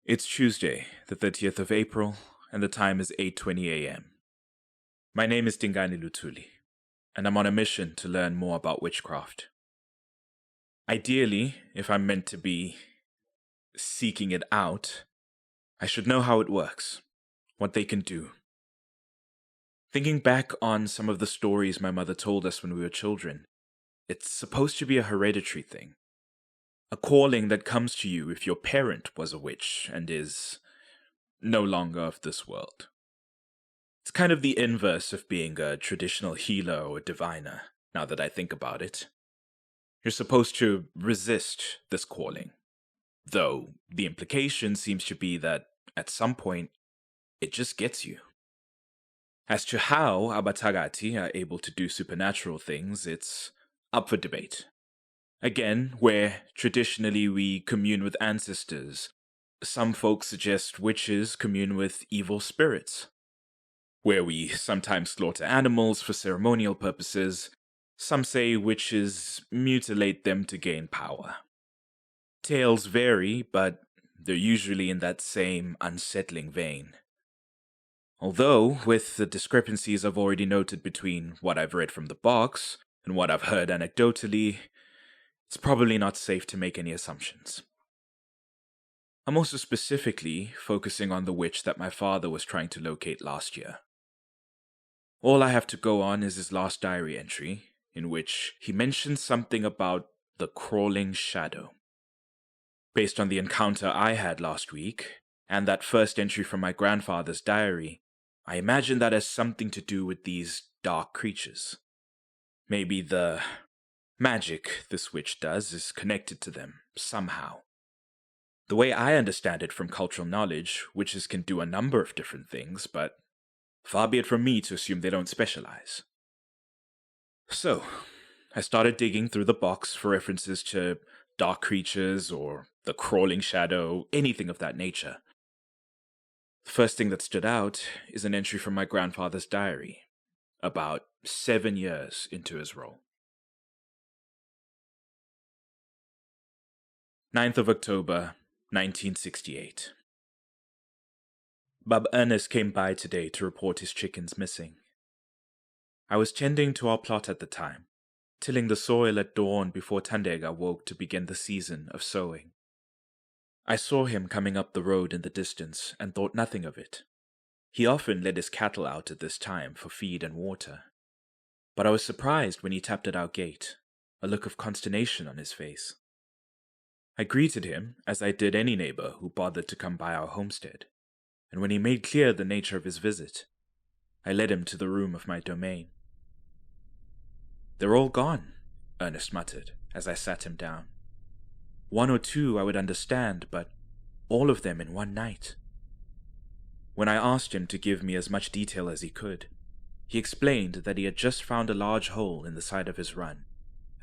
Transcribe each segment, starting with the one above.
It's Tuesday, the 30th of April, and the time is 8:20 a.m. My name is Dingane Lutuli, and I'm on a mission to learn more about witchcraft. Ideally, if I'm meant to be seeking it out, I should know how it works, what they can do. Thinking back on some of the stories my mother told us when we were children, it's supposed to be a hereditary thing. A calling that comes to you if your parent was a witch and is no longer of this world. It's kind of the inverse of being a traditional healer or diviner, now that I think about it. You're supposed to resist this calling, though the implication seems to be that at some point, it just gets you. As to how Abatagati are able to do supernatural things, it's up for debate. Again, where traditionally we commune with ancestors, some folks suggest witches commune with evil spirits. Where we sometimes slaughter animals for ceremonial purposes, some say witches mutilate them to gain power. Tales vary, but they're usually in that same unsettling vein. Although, with the discrepancies I've already noted between what I've read from the box and what I've heard anecdotally, it's probably not safe to make any assumptions. I'm also specifically focusing on the witch that my father was trying to locate last year. All I have to go on is his last diary entry, in which he mentions something about the crawling shadow. Based on the encounter I had last week, and that first entry from my grandfather's diary, I imagine that has something to do with these dark creatures. Maybe the magic this witch does is connected to them, somehow. The way I understand it from cultural knowledge, witches can do a number of different things, but far be it from me to assume they don't specialize. So, I started digging through the box for references to dark creatures or the crawling shadow, anything of that nature. The first thing that stood out is an entry from my grandfather's diary, about 7 years into his role. 9th of October, 1968. Bub Ernest came by today to report his chickens missing. I was tending to our plot at the time, tilling the soil at dawn before Tandega woke to begin the season of sowing. I saw him coming up the road in the distance and thought nothing of it. He often led his cattle out at this time for feed and water. But I was surprised when he tapped at our gate, a look of consternation on his face. I greeted him as I did any neighbor who bothered to come by our homestead, and when he made clear the nature of his visit, I led him to the room of my domain. "They're all gone," Ernest muttered as I sat him down. "One or two I would understand, but all of them in one night." When I asked him to give me as much detail as he could, he explained that he had just found a large hole in the side of his run,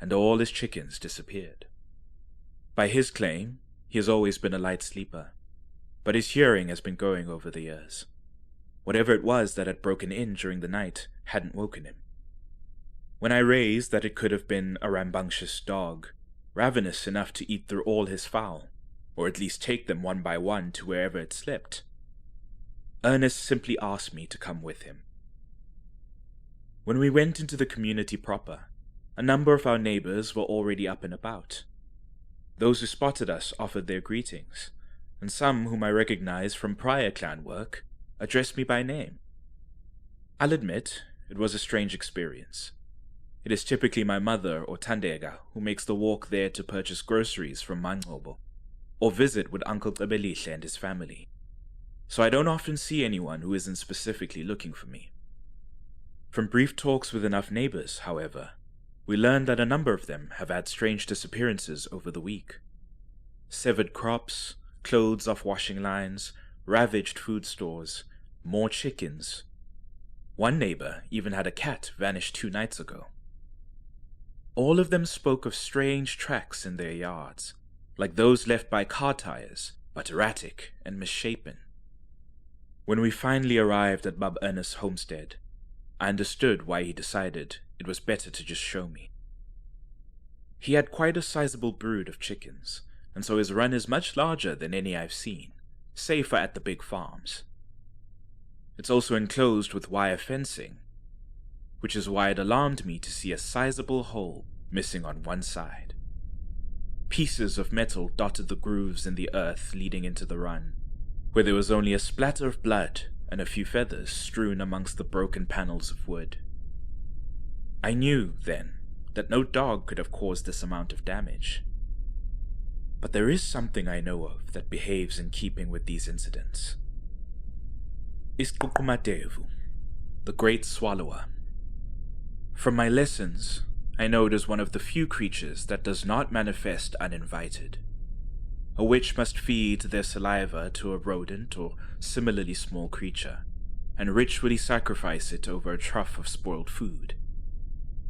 and all his chickens disappeared. By his claim, he has always been a light sleeper, but his hearing has been going over the years. Whatever it was that had broken in during the night hadn't woken him. When I raised that it could have been a rambunctious dog, ravenous enough to eat through all his fowl, or at least take them one by one to wherever it slept, Ernest simply asked me to come with him. When we went into the community proper, a number of our neighbors were already up and about. Those who spotted us offered their greetings, and some whom I recognized from prior clan work addressed me by name. I'll admit, it was a strange experience. It is typically my mother or Tandega who makes the walk there to purchase groceries from Mangobo, or visit with Uncle Tebelihle and his family. So I don't often see anyone who isn't specifically looking for me. From brief talks with enough neighbors, however, we learned that a number of them have had strange disappearances over the week. Severed crops, clothes off washing lines, ravaged food stores, more chickens. One neighbor even had a cat vanish 2 nights ago. All of them spoke of strange tracks in their yards, like those left by car tires, but erratic and misshapen. When we finally arrived at Bub Ernest's homestead, I understood why he decided it was better to just show me. He had quite a sizable brood of chickens, and so his run is much larger than any I've seen, safer at the big farms. It's also enclosed with wire fencing, which is why it alarmed me to see a sizable hole missing on one side. Pieces of metal dotted the grooves in the earth leading into the run, where there was only a splatter of blood and a few feathers strewn amongst the broken panels of wood. I knew, then, that no dog could have caused this amount of damage. But there is something I know of that behaves in keeping with these incidents. Isqukumatevu, the great swallower. From my lessons, I know it is one of the few creatures that does not manifest uninvited. A witch must feed their saliva to a rodent or similarly small creature, and ritually sacrifice it over a trough of spoiled food.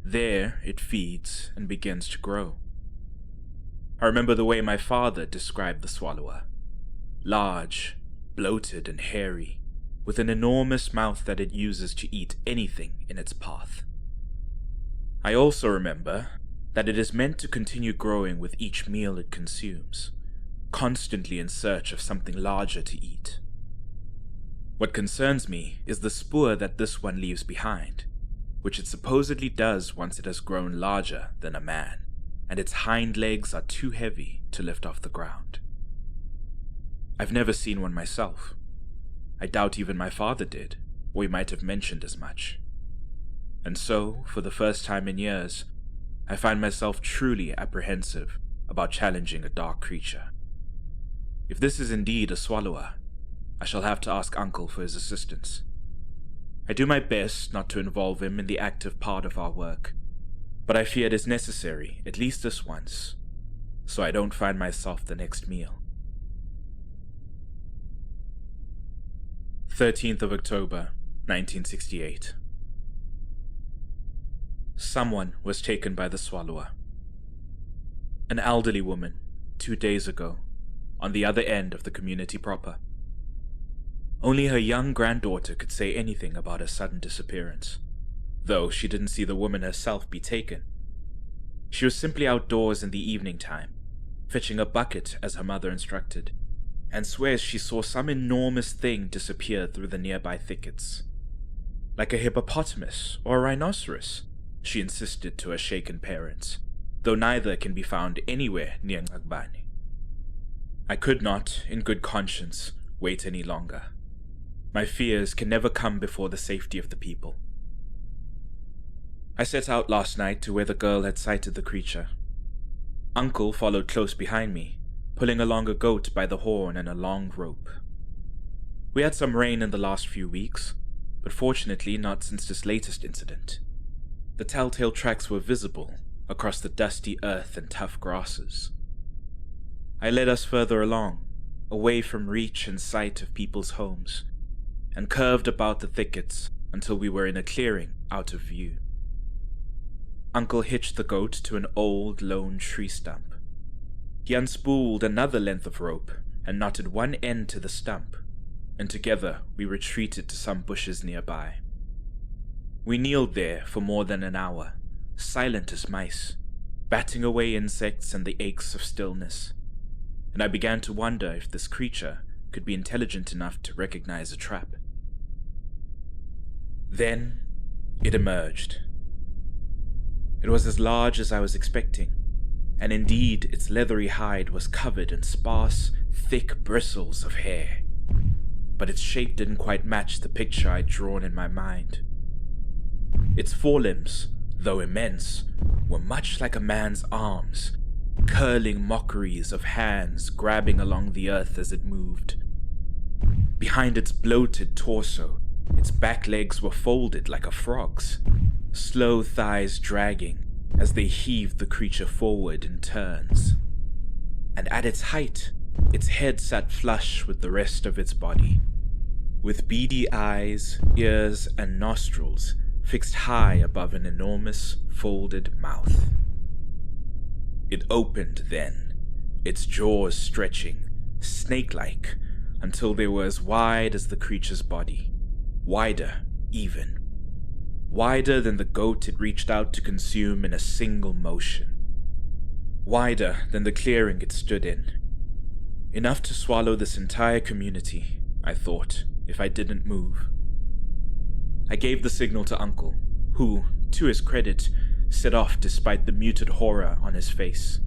There it feeds and begins to grow. I remember the way my father described the swallower. Large, bloated and hairy, with an enormous mouth that it uses to eat anything in its path. I also remember that it is meant to continue growing with each meal it consumes, constantly in search of something larger to eat. What concerns me is the spoor that this one leaves behind, which it supposedly does once it has grown larger than a man, and its hind legs are too heavy to lift off the ground. I've never seen one myself. I doubt even my father did, or he might have mentioned as much. And so, for the first time in years, I find myself truly apprehensive about challenging a dark creature. If this is indeed a swallower, I shall have to ask Uncle for his assistance. I do my best not to involve him in the active part of our work, but I fear it is necessary at least this once, so I don't find myself the next meal. 13th of October, 1968. Someone was taken by the swallower. An elderly woman, 2 days ago, on the other end of the community proper. Only her young granddaughter could say anything about her sudden disappearance, though she didn't see the woman herself be taken. She was simply outdoors in the evening time, fetching a bucket as her mother instructed, and swears she saw some enormous thing disappear through the nearby thickets. Like a hippopotamus or a rhinoceros, she insisted to her shaken parents, though neither can be found anywhere near Dlamini. I could not, in good conscience, wait any longer. My fears can never come before the safety of the people. I set out last night to where the girl had sighted the creature. Uncle followed close behind me, pulling along a goat by the horn and a long rope. We had some rain in the last few weeks, but fortunately not since this latest incident. The telltale tracks were visible across the dusty earth and tough grasses. I led us further along, away from reach and sight of people's homes, and curved about the thickets until we were in a clearing out of view. Uncle hitched the goat to an old lone tree stump. He unspooled another length of rope and knotted one end to the stump, and together we retreated to some bushes nearby. We kneeled there for more than an hour, silent as mice, batting away insects and the aches of stillness, and I began to wonder if this creature could be intelligent enough to recognize a trap. Then it emerged. It was as large as I was expecting, and indeed its leathery hide was covered in sparse, thick bristles of hair, but its shape didn't quite match the picture I'd drawn in my mind. Its forelimbs, though immense, were much like a man's arms, curling mockeries of hands grabbing along the earth as it moved. Behind its bloated torso, its back legs were folded like a frog's, slow thighs dragging as they heaved the creature forward in turns. And at its height, its head sat flush with the rest of its body, with beady eyes, ears, and nostrils fixed high above an enormous, folded mouth. It opened then, its jaws stretching, snake-like, until they were as wide as the creature's body, wider even, wider than the goat it reached out to consume in a single motion, wider than the clearing it stood in. Enough to swallow this entire community, I thought, if I didn't move. I gave the signal to Uncle, who, to his credit, set off despite the muted horror on his face.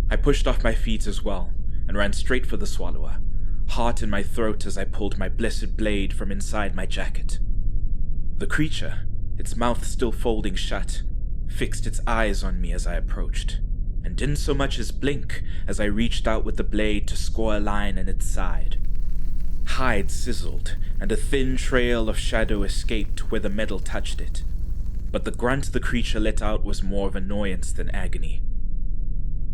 I pushed off my feet as well, and ran straight for the swallower, heart in my throat as I pulled my blessed blade from inside my jacket. The creature, its mouth still folding shut, fixed its eyes on me as I approached, and didn't so much as blink as I reached out with the blade to score a line in its side. Hide sizzled, and a thin trail of shadow escaped where the metal touched it, but the grunt the creature let out was more of annoyance than agony.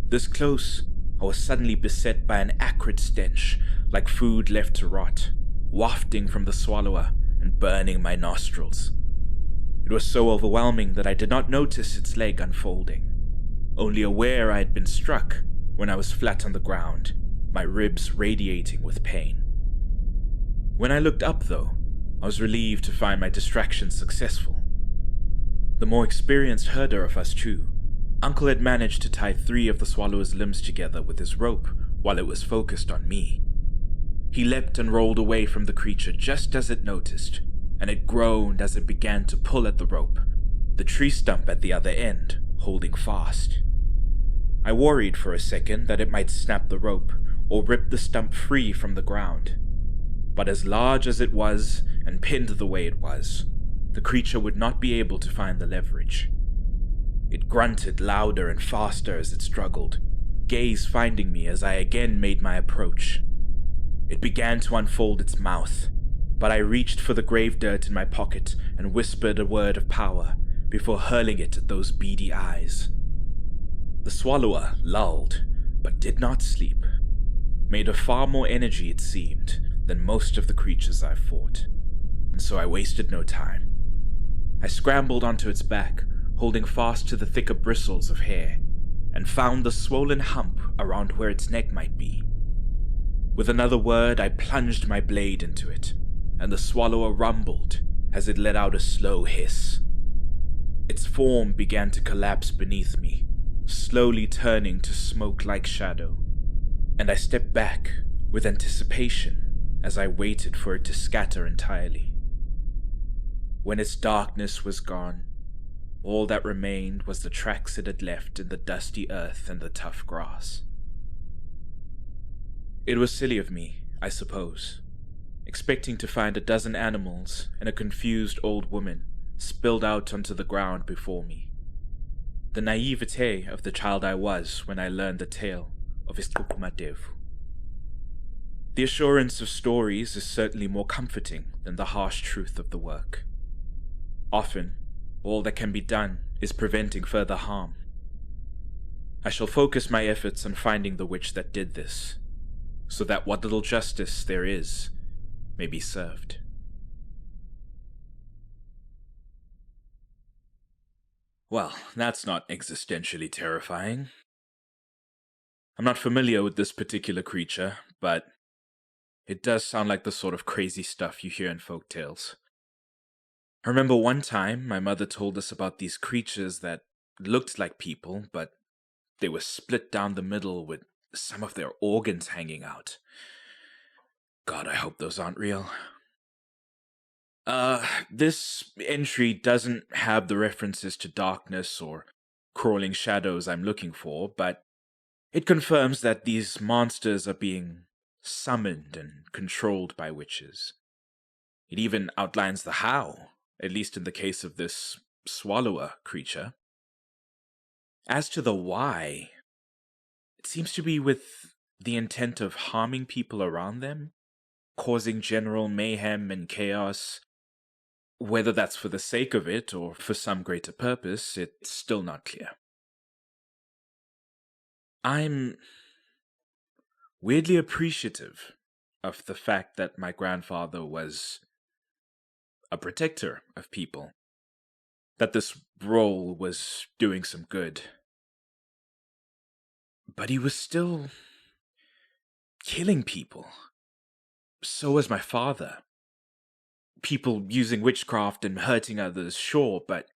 This close, I was suddenly beset by an acrid stench, like food left to rot, wafting from the swallower and burning my nostrils. It was so overwhelming that I did not notice its leg unfolding, only aware I had been struck when I was flat on the ground, my ribs radiating with pain. When I looked up, though, I was relieved to find my distraction successful. The more experienced herder of us two, Uncle had managed to tie 3 of the swallower's limbs together with his rope while it was focused on me. He leapt and rolled away from the creature just as it noticed, and it groaned as it began to pull at the rope, the tree stump at the other end holding fast. I worried for a second that it might snap the rope or rip the stump free from the ground. But as large as it was and pinned the way it was, the creature would not be able to find the leverage. It grunted louder and faster as it struggled, gaze finding me as I again made my approach. It began to unfold its mouth, but I reached for the grave dirt in my pocket and whispered a word of power before hurling it at those beady eyes. The swallower lulled, but did not sleep, made of far more energy, it seemed, than most of the creatures I've fought, and so I wasted no time. I scrambled onto its back, holding fast to the thicker bristles of hair, and found the swollen hump around where its neck might be. With another word, I plunged my blade into it, and the swallower rumbled as it let out a slow hiss. Its form began to collapse beneath me, slowly turning to smoke-like shadow, and I stepped back with anticipation as I waited for it to scatter entirely. When its darkness was gone, all that remained was the tracks it had left in the dusty earth and the tough grass. It was silly of me, I suppose, expecting to find a dozen animals and a confused old woman spilled out onto the ground before me. The naivete of the child I was when I learned the tale of Iskukumatevu. The assurance of stories is certainly more comforting than the harsh truth of the work. Often, all that can be done is preventing further harm. I shall focus my efforts on finding the witch that did this, so that what little justice there is may be served. Well, that's not existentially terrifying. I'm not familiar with this particular creature, but it does sound like the sort of crazy stuff you hear in folk tales. I remember one time my mother told us about these creatures that looked like people, but they were split down the middle with some of their organs hanging out. God, I hope those aren't real. This entry doesn't have the references to darkness or crawling shadows I'm looking for, but it confirms that these monsters are being summoned and controlled by witches. It even outlines the how, at least in the case of this swallower creature. As to the why, it seems to be with the intent of harming people around them, causing general mayhem and chaos. Whether that's for the sake of it or for some greater purpose, it's still not clear. I'm weirdly appreciative of the fact that my grandfather was a protector of people, that this role was doing some good. But he was still killing people. So was my father. People using witchcraft and hurting others, sure, but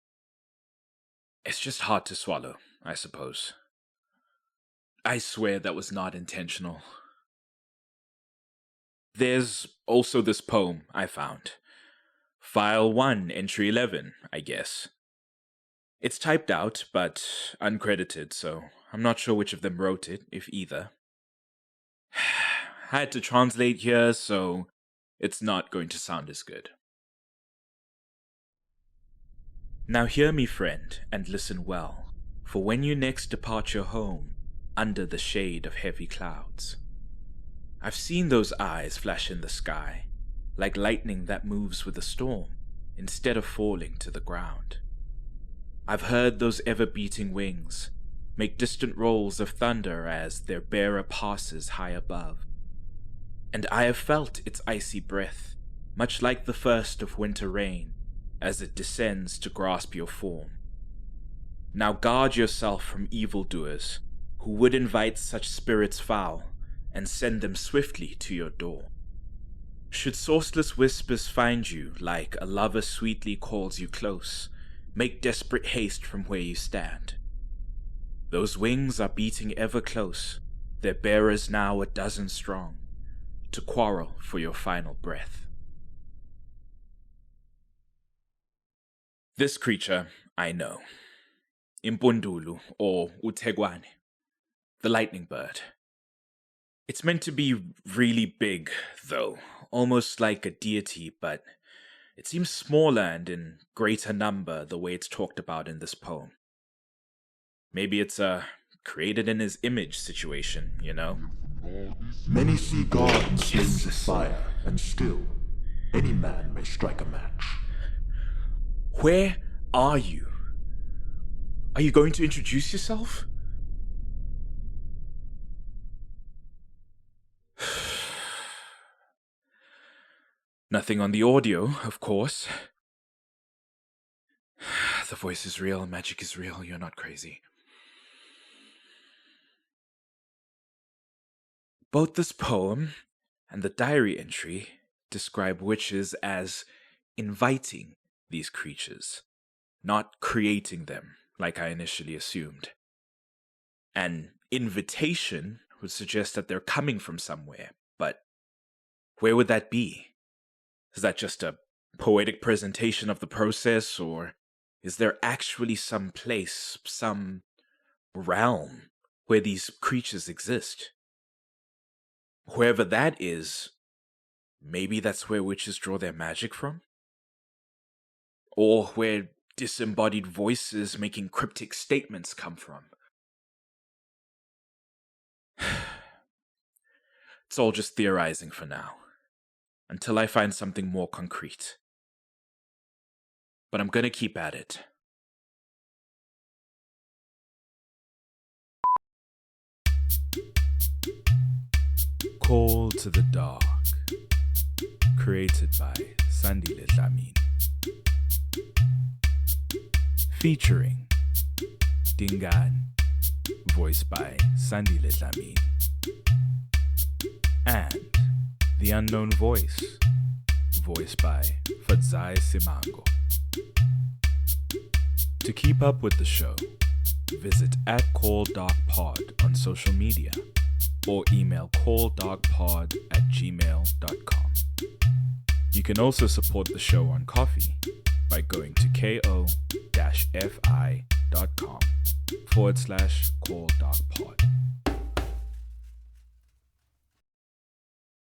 it's just hard to swallow, I suppose. I swear that was not intentional. There's also this poem I found. File 1, Entry 11, I guess. It's typed out, but uncredited, so I'm not sure which of them wrote it, if either. I had to translate here, so it's not going to sound as good. Now hear me, friend, and listen well, for when you next depart your home, under the shade of heavy clouds, I've seen those eyes flash in the sky, like lightning that moves with a storm, instead of falling to the ground. I've heard those ever-beating wings make distant rolls of thunder as their bearer passes high above. And I have felt its icy breath, much like the first of winter rain, as it descends to grasp your form. Now guard yourself from evildoers, who would invite such spirits foul, and send them swiftly to your door. Should sourceless whispers find you like a lover sweetly calls you close, make desperate haste from where you stand. Those wings are beating ever close, their bearers now 12 strong, to quarrel for your final breath. This creature I know. Impundulu, or Utegwane, the lightning bird. It's meant to be really big, though, almost like a deity, but it seems smaller and in greater number the way it's talked about in this poem. Maybe it's a created in his image situation, you know? Many see God in flames of fire, and still, any man may strike a match. Where are you? Are you going to introduce yourself? Nothing on the audio, of course. The voice is real, magic is real, you're not crazy. Both this poem and the diary entry describe witches as inviting these creatures, not creating them like I initially assumed. An invitation would suggest that they're coming from somewhere, but where would that be? Is that just a poetic presentation of the process, or is there actually some place, some realm where these creatures exist? Wherever that is, maybe that's where witches draw their magic from? Or where disembodied voices making cryptic statements come from? It's all just theorizing for now, until I find something more concrete. But I'm gonna keep at it. Call to the Dark, created by Sandile Dlamini. Featuring Dingane, voiced by Sandile Dlamini. And The Unknown Voice, voiced by Fadzai Simango. To keep up with the show, visit @CallDarkPod on social media or email calldarkpod@gmail.com. You can also support the show on Ko-fi by going to ko-fi.com/calldarkpod.